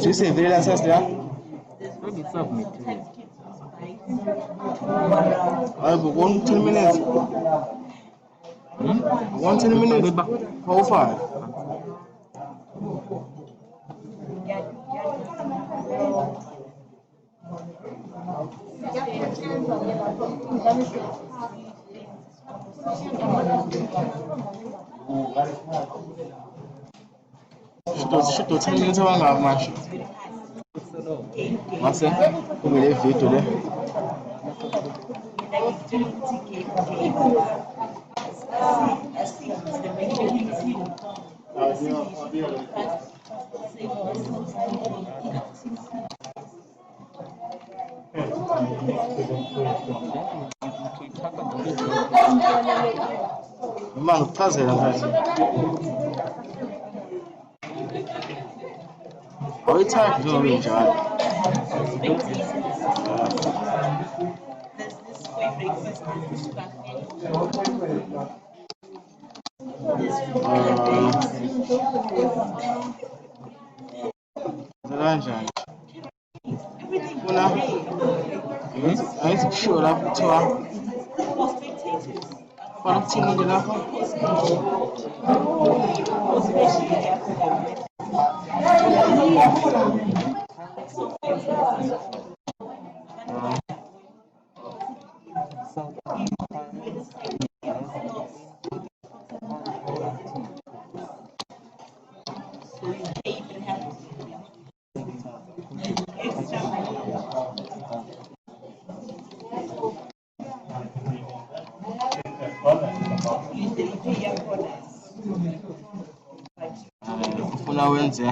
Tu sais, là, ça, c'est là. Maybe submit. But 10 minutes. 10 minutes. How far? Estou 10 minutes avant la marche. Você? Como ele é feito, né? Mano, prazer, Olha o type do homem, já. Laranja. Una. Aí se chora pro tua. Para o time de lá. Ufuna wenze.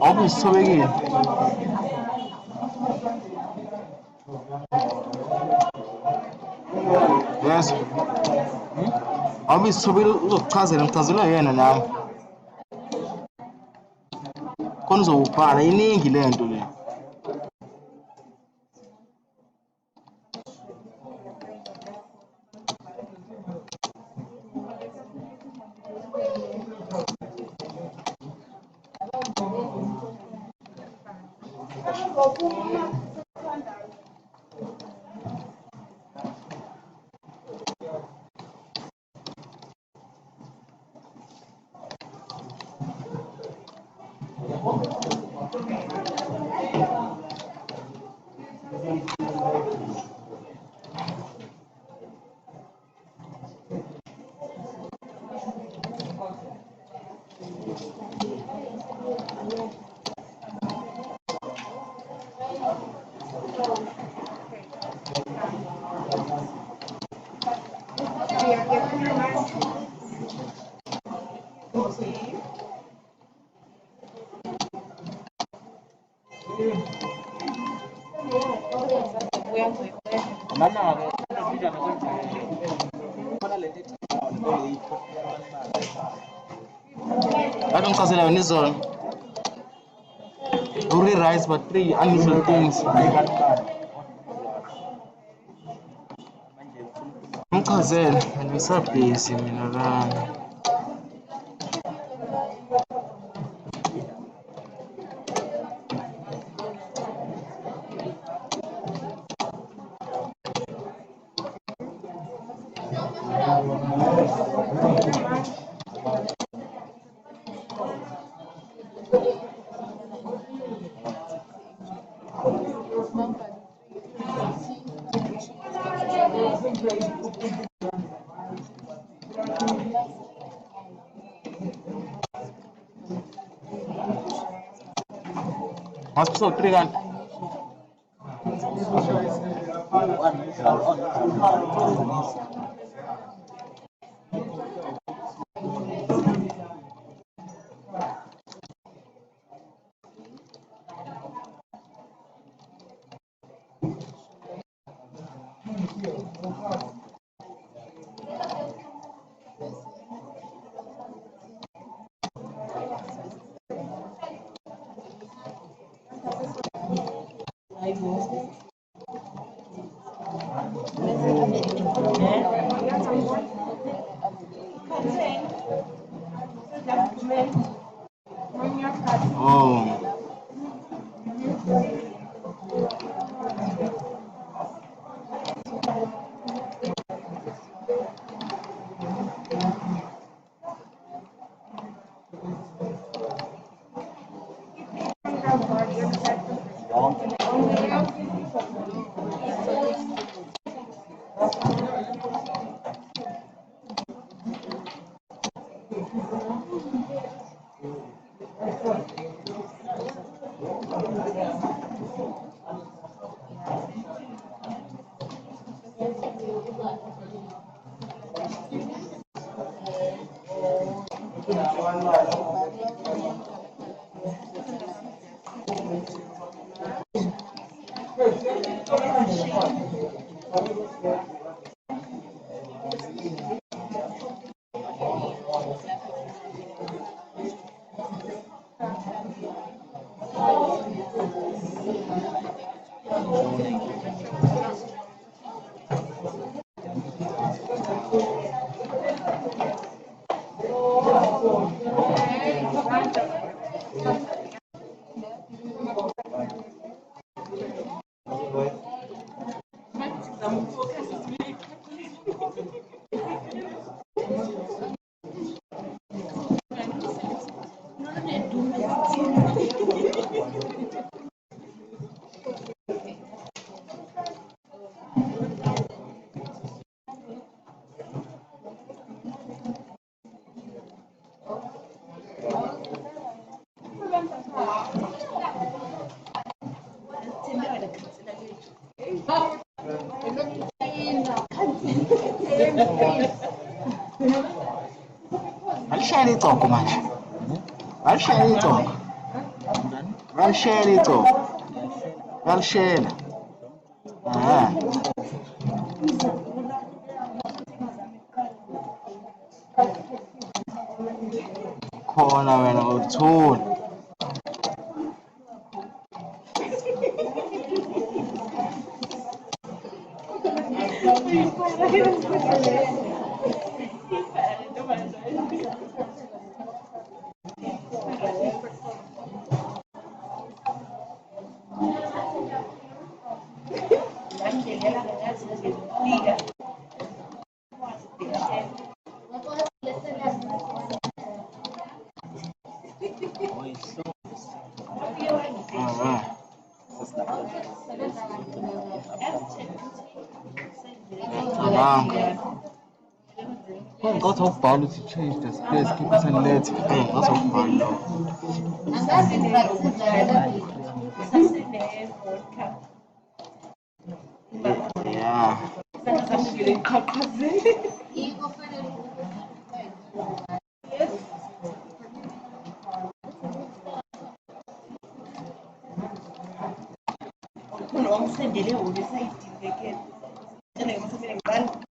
Abi sobe Yes. Abi sobe lokazi mtazula yena nawe. Konzo upana iningi lento le. Kati ngichazela yona izolo. Uri rice but three unusual things. Ngichazele and ngisabhizi mina lana. Mas so three kan. Oh. Alishayela icoko manje. Alishayela icoko. Alishayela icoko. Alishayela. Ah. Khona wena uthula. Ngikwazi ukubhala ukuthi change the space, keep it and let. Ngikwazi ukubhala lokho. Yeah. I'm feeling capacity. Yes. Uno vamos a enviarle a uno esa identidad que ya le vamos a hacer en mal.